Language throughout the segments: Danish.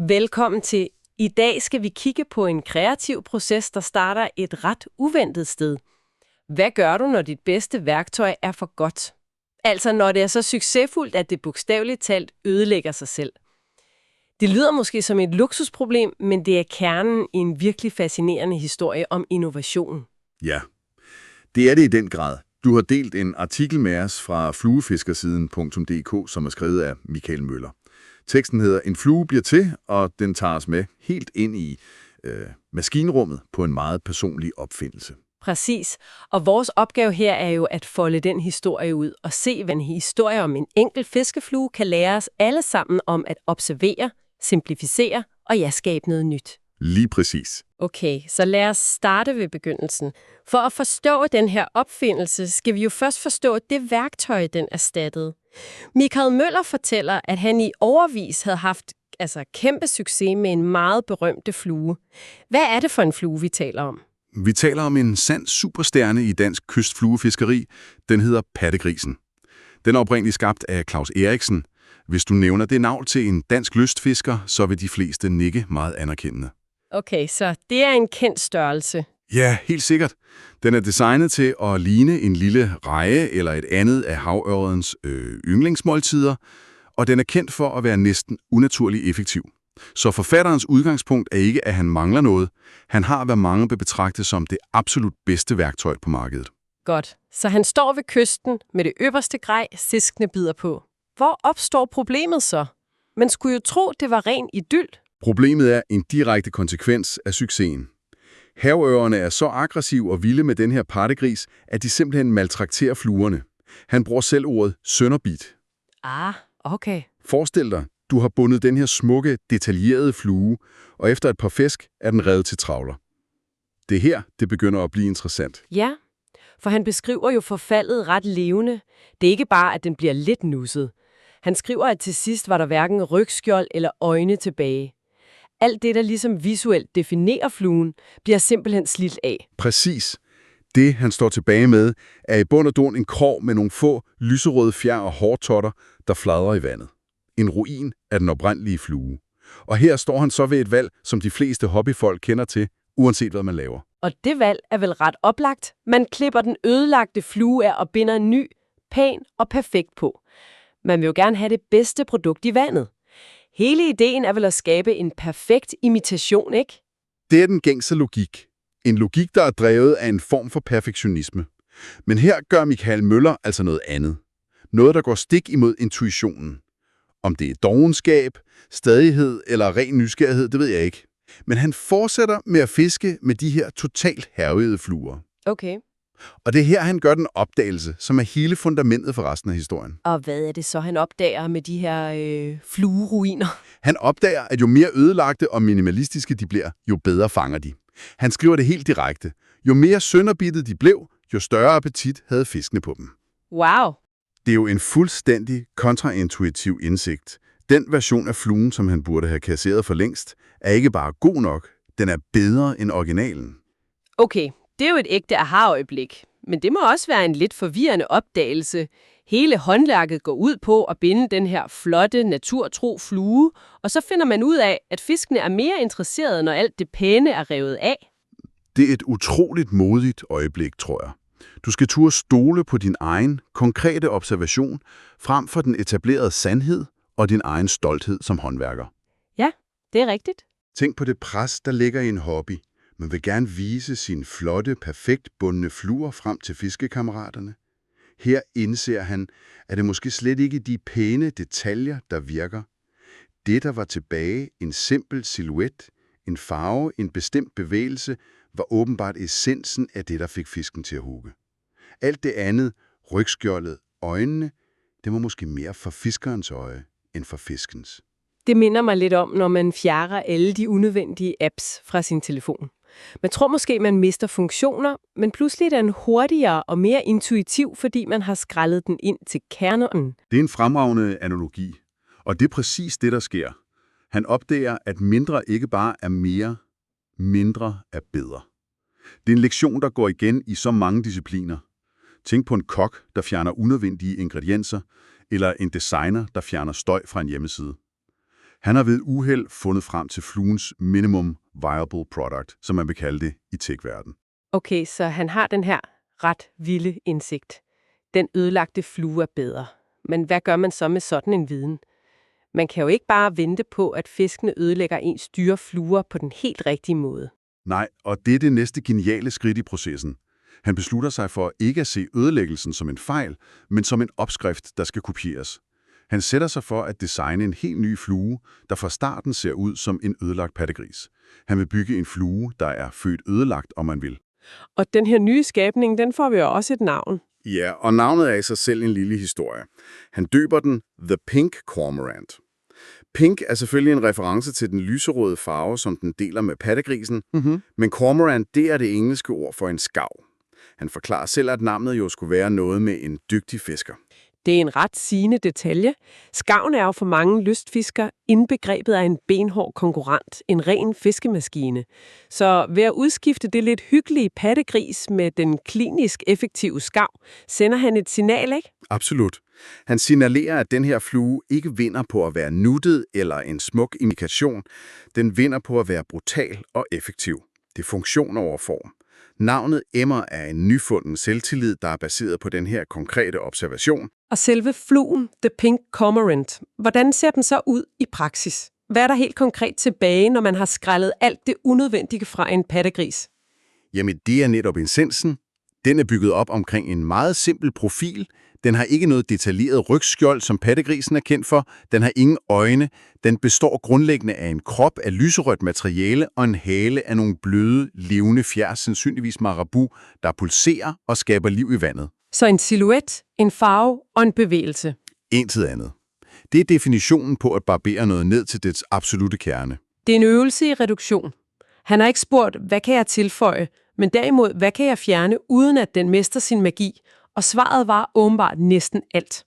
Velkommen til. I dag skal vi kigge på en kreativ proces, der starter et ret uventet sted. Hvad gør du, når dit bedste værktøj er for godt? Altså når det er så succesfuldt, at det bogstaveligt talt ødelægger sig selv. Det lyder måske som et luksusproblem, men det er kernen i en virkelig fascinerende historie om innovation. Ja, det er det i den grad. Du har delt en artikel med os fra fluefiskersiden.dk, som er skrevet af Michael Møller. Teksten hedder "En flue bliver til", og den tager os med helt ind i maskinrummet på en meget personlig opfindelse. Præcis. Og vores opgave her er jo at folde den historie ud og se, hvad en historie om en enkelt fiskeflue kan lære os alle sammen om at observere, simplificere og skabe noget nyt. Lige præcis. Okay, så lad os starte ved begyndelsen. For at forstå den her opfindelse, skal vi jo først forstå det værktøj, den erstattede. Michael Møller fortæller, at han i årevis havde haft kæmpe succes med en meget berømte flue. Hvad er det for en flue, vi taler om? Vi taler om en sand superstjerne i dansk kystfluefiskeri. Den hedder pattegrisen. Den er oprindeligt skabt af Claus Eriksen. Hvis du nævner det navn til en dansk lystfisker, så vil de fleste nikke meget anerkendende. Okay, så det er en kendt størrelse. Ja, helt sikkert. Den er designet til at ligne en lille reje eller et andet af havørredens yndlingsmåltider, og den er kendt for at være næsten unaturlig effektiv. Så forfatterens udgangspunkt er ikke, at han mangler noget. Han har, hvad mange vil betragte som det absolut bedste værktøj på markedet. Godt. Så han står ved kysten med det øverste grej, fiskene bider på. Hvor opstår problemet så? Man skulle jo tro, det var ren idyl. Problemet er en direkte konsekvens af succesen. Havørerne er så aggressive og vilde med den her pattegris, at de simpelthen maltrakterer fluerne. Han bruger selv ordet sønderbid. Ah, okay. Forestil dig, du har bundet den her smukke, detaljerede flue, og efter et par fisk er den revet til travler. Det er her, det begynder at blive interessant. Ja, for han beskriver jo forfaldet ret levende. Det er ikke bare, at den bliver lidt nusset. Han skriver, at til sidst var der hverken rygskjold eller øjne tilbage. Alt det, der ligesom visuelt definerer fluen, bliver simpelthen slidt af. Præcis. Det, han står tilbage med, er i bund og grund en krog med nogle få lyserøde fjer og hårtotter, der fladrer i vandet. En ruin af den oprindelige flue. Og her står han så ved et valg, som de fleste hobbyfolk kender til, uanset hvad man laver. Og det valg er vel ret oplagt. Man klipper den ødelagte flue af og binder en ny, pæn og perfekt på. Man vil jo gerne have det bedste produkt i vandet. Hele ideen er vel at skabe en perfekt imitation, ikke? Det er den gængse logik. En logik, der er drevet af en form for perfektionisme. Men her gør Michael Møller altså noget andet. Noget, der går stik imod intuitionen. Om det er dovenskab, stadighed eller ren nysgerrighed, det ved jeg ikke. Men han fortsætter med at fiske med de her totalt hærgede fluer. Okay. Og det er her, han gør den opdagelse, som er hele fundamentet for resten af historien. Og hvad er det så, han opdager med de her flueruiner? Han opdager, at jo mere ødelagte og minimalistiske de bliver, jo bedre fanger de. Han skriver det helt direkte. Jo mere sønderbittet de blev, jo større appetit havde fiskene på dem. Wow! Det er jo en fuldstændig kontraintuitiv indsigt. Den version af fluen, som han burde have kasseret for længst, er ikke bare god nok, den er bedre end originalen. Okay, det er jo et ægte aha-øjeblik. Men det må også være en lidt forvirrende opdagelse. Hele håndværket går ud på at binde den her flotte, naturtro flue, og så finder man ud af, at fiskene er mere interesserede, når alt det pæne er revet af. Det er et utroligt modigt øjeblik, tror jeg. Du skal turde stole på din egen, konkrete observation, frem for den etablerede sandhed og din egen stolthed som håndværker. Ja, det er rigtigt. Tænk på det pres, der ligger i en hobby. Man vil gerne vise sine flotte, perfekt bundne fluer frem til fiskekammeraterne. Her indser han, at det måske slet ikke de pæne detaljer, der virker. Det, der var tilbage, en simpel silhuet, en farve, en bestemt bevægelse, var åbenbart essensen af det, der fik fisken til at hugge. Alt det andet, rygskjoldet, øjnene, det var måske mere for fiskerens øje end for fiskens. Det minder mig lidt om, når man fjerner alle de unødvendige apps fra sin telefon. Man tror måske, man mister funktioner, men pludselig er den hurtigere og mere intuitiv, fordi man har skrællet den ind til kernen. Det er en fremragende analogi, og det er præcis det, der sker. Han opdager, at mindre ikke bare er mere, mindre er bedre. Det er en lektion, der går igen i så mange discipliner. Tænk på en kok, der fjerner unødvendige ingredienser, eller en designer, der fjerner støj fra en hjemmeside. Han har ved uheld fundet frem til fluens minimum viable product, som man vil kalde det i tech-verden. Okay, så han har den her ret vilde indsigt. Den ødelagte flue er bedre. Men hvad gør man så med sådan en viden? Man kan jo ikke bare vente på, at fiskene ødelægger ens dyre fluer på den helt rigtige måde. Nej, og det er det næste geniale skridt i processen. Han beslutter sig for ikke at se ødelæggelsen som en fejl, men som en opskrift, der skal kopieres. Han sætter sig for at designe en helt ny flue, der fra starten ser ud som en ødelagt pattegris. Han vil bygge en flue, der er født ødelagt, om man vil. Og den her nye skabning, den får vi jo også et navn. Ja, og navnet er i sig selv en lille historie. Han døber den The Pink Cormorant. Pink er selvfølgelig en reference til den lyserøde farve, som den deler med pattegrisen, men cormorant, det er det engelske ord for en skarv. Han forklarer selv, at navnet jo skulle være noget med en dygtig fisker. Det er en ret sigende detalje. Skarven er jo for mange lystfiskere indbegrebet af en benhård konkurrent, en ren fiskemaskine. Så ved at udskifte det lidt hyggelige pattegris med den klinisk effektive skarv, sender han et signal, ikke? Absolut. Han signalerer, at den her flue ikke vinder på at være nuttet eller en smuk imitation. Den vinder på at være brutal og effektiv. Det er funktion over form. Navnet emmer af en nyfunden selvtillid, der er baseret på den her konkrete observation. Og selve fluen, The Pink Cormorant, hvordan ser den så ud i praksis? Hvad er der helt konkret tilbage, når man har skrællet alt det unødvendige fra en pattegris? Jamen, det er netop essensen. Den er bygget op omkring en meget simpel profil. Den har ikke noget detaljeret rygskjold, som pattegrisen er kendt for. Den har ingen øjne. Den består grundlæggende af en krop af lyserødt materiale og en hale af nogle bløde, levende fjer, sandsynligvis marabu, der pulserer og skaber liv i vandet. Så en silhuet, en farve og en bevægelse. Intet andet. Det er definitionen på at barbere noget ned til dets absolute kerne. Det er en øvelse i reduktion. Han har ikke spurgt, hvad kan jeg tilføje, men derimod, hvad kan jeg fjerne, uden at den mister sin magi? Og svaret var åbenbart næsten alt.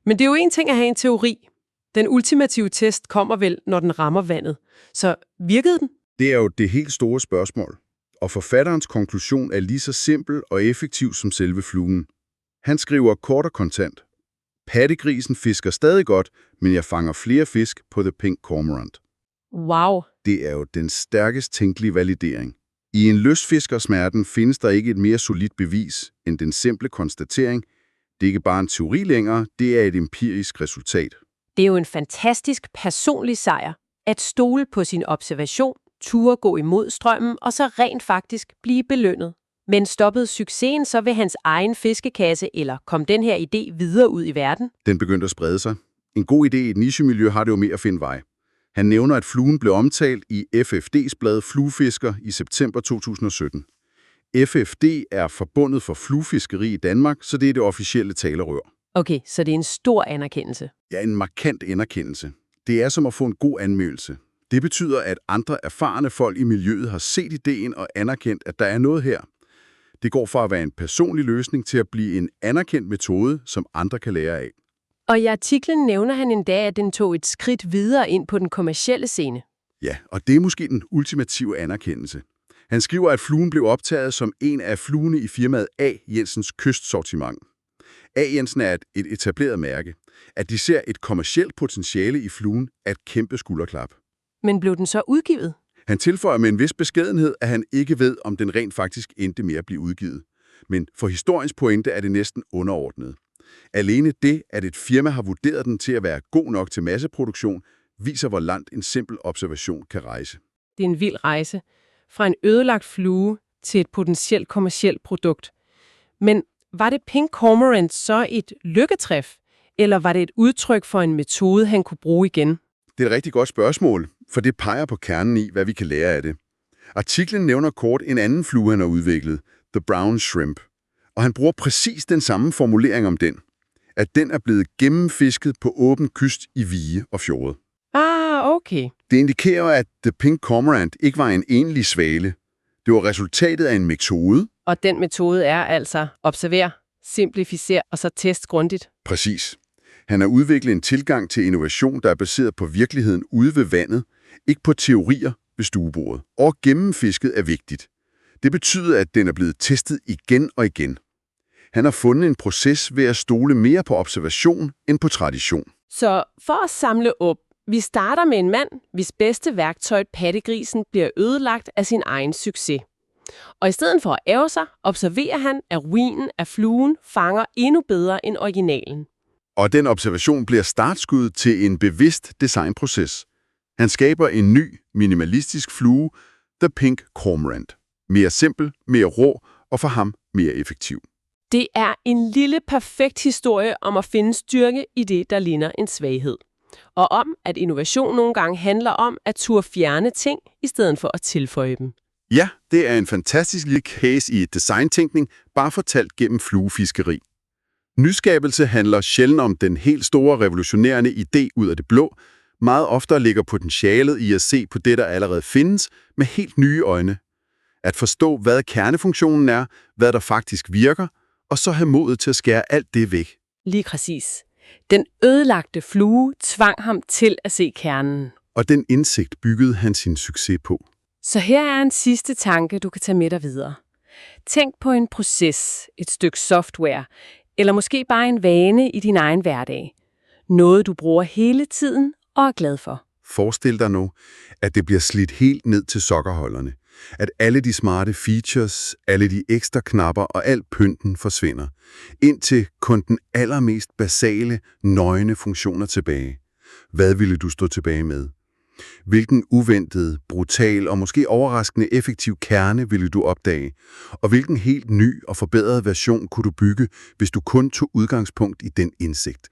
Men det er jo en ting at have en teori. Den ultimative test kommer vel, når den rammer vandet. Så virkede den? Det er jo det helt store spørgsmål. Og forfatterens konklusion er lige så simpel og effektiv som selve fluen. Han skriver kort og kontant: Pattegrisen fisker stadig godt, men jeg fanger flere fisk på The Pink Cormorant. Wow. Det er jo den stærkest tænkelige validering. I en lystfiskersmerten findes der ikke et mere solidt bevis end den simple konstatering. Det er ikke bare en teori længere, det er et empirisk resultat. Det er jo en fantastisk personlig sejr. At stole på sin observation, ture gå imod strømmen og så rent faktisk blive belønnet. Men stoppede succesen så ved hans egen fiskekasse, eller kom den her idé videre ud i verden? Den begyndte at sprede sig. En god idé i et nichemiljø har det jo med at finde vej. Han nævner, at fluen blev omtalt i FFD's blad Fluefisker i september 2017. FFD er forbundet for fluefiskeri i Danmark, så det er det officielle talerør. Okay, så det er en stor anerkendelse. Ja, en markant anerkendelse. Det er som at få en god anmeldelse. Det betyder, at andre erfarne folk i miljøet har set ideen og anerkendt, at der er noget her. Det går fra at være en personlig løsning til at blive en anerkendt metode, som andre kan lære af. Og i artiklen nævner han endda, at den tog et skridt videre ind på den kommercielle scene. Ja, og det er måske den ultimative anerkendelse. Han skriver, at fluen blev optaget som en af fluene i firmaet A. Jensens kystsortiment. A. Jensen er et etableret mærke. At de ser et kommercielt potentiale i fluen er et kæmpe skulderklap. Men blev den så udgivet? Han tilføjer med en vis beskedenhed, at han ikke ved, om den rent faktisk endte med at blive udgivet. Men for historiens pointe er det næsten underordnet. Alene det, at et firma har vurderet den til at være god nok til masseproduktion, viser, hvor langt en simpel observation kan rejse. Det er en vild rejse. Fra en ødelagt flue til et potentielt kommercielt produkt. Men var det Pink Cormorant så et lykketræf? Eller var det et udtryk for en metode, han kunne bruge igen? Det er et rigtig godt spørgsmål, for det peger på kernen i, hvad vi kan lære af det. Artiklen nævner kort en anden flue, han har udviklet, The Brown Shrimp. Og han bruger præcis den samme formulering om den. At den er blevet gennemfisket på åben kyst i vige og fjorde. Okay. Det indikerer, at The Pink Cormorant ikke var en enlig svale. Det var resultatet af en metode. Og den metode er altså observer, simplificer og så test grundigt. Præcis. Han har udviklet en tilgang til innovation, der er baseret på virkeligheden ude ved vandet, ikke på teorier ved stuebordet. Og gennemfisket er vigtigt. Det betyder, at den er blevet testet igen og igen. Han har fundet en proces ved at stole mere på observation end på tradition. Så for at samle op, Vi starter med en mand, hvis bedste værktøj, pattegrisen, bliver ødelagt af sin egen succes. Og i stedet for at ærge sig, observerer han, at ruinen af fluen fanger endnu bedre end originalen. Og den observation bliver startskuddet til en bevidst designproces. Han skaber en ny, minimalistisk flue, The Pink Cormorant. Mere simpel, mere rå og for ham mere effektiv. Det er en lille, perfekt historie om at finde styrke i det, der ligner en svaghed. Og om, at innovation nogle gange handler om at turde fjerne ting, i stedet for at tilføje dem. Ja, det er en fantastisk lille case i designtænkning, bare fortalt gennem fluefiskeri. Nyskabelse handler sjældent om den helt store revolutionerende idé ud af det blå. Meget oftere ligger potentialet i at se på det, der allerede findes, med helt nye øjne. At forstå, hvad kernefunktionen er, hvad der faktisk virker, og så have modet til at skære alt det væk. Lige præcis. Den ødelagte flue tvang ham til at se kernen. Og den indsigt byggede han sin succes på. Så her er en sidste tanke, du kan tage med dig videre. Tænk på en proces, et stykke software, eller måske bare en vane i din egen hverdag. Noget, du bruger hele tiden og er glad for. Forestil dig nu, at det bliver slidt helt ned til sokkerholderne. At alle de smarte features, alle de ekstra knapper og al pynten forsvinder. Indtil kun den allermest basale, nøgne funktioner tilbage. Hvad ville du stå tilbage med? Hvilken uventet, brutal og måske overraskende effektiv kerne ville du opdage? Og hvilken helt ny og forbedret version kunne du bygge, hvis du kun tog udgangspunkt i den indsigt?